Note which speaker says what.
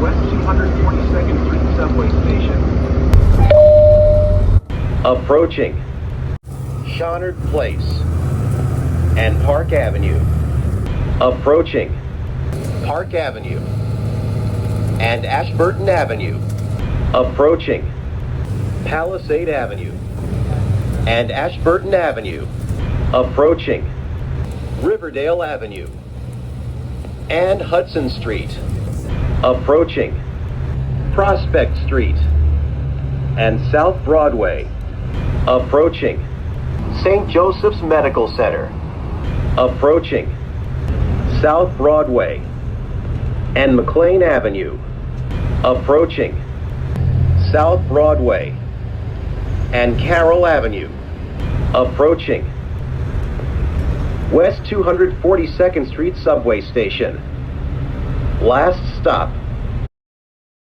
Speaker 1: West 242nd Street subway station.
Speaker 2: Approaching Shawnard Place and Park Avenue. Approaching Park Avenue and Ashburton Avenue. Approaching Palisade Avenue and Ashburton Avenue. Approaching Riverdale Avenue and Hudson Street. Approaching Prospect Street and South Broadway. Approaching St. Joseph's Medical Center. Approaching South Broadway and McLean Avenue. Approaching South Broadway and Carroll Avenue. Approaching West 242nd Street subway station. Last stop,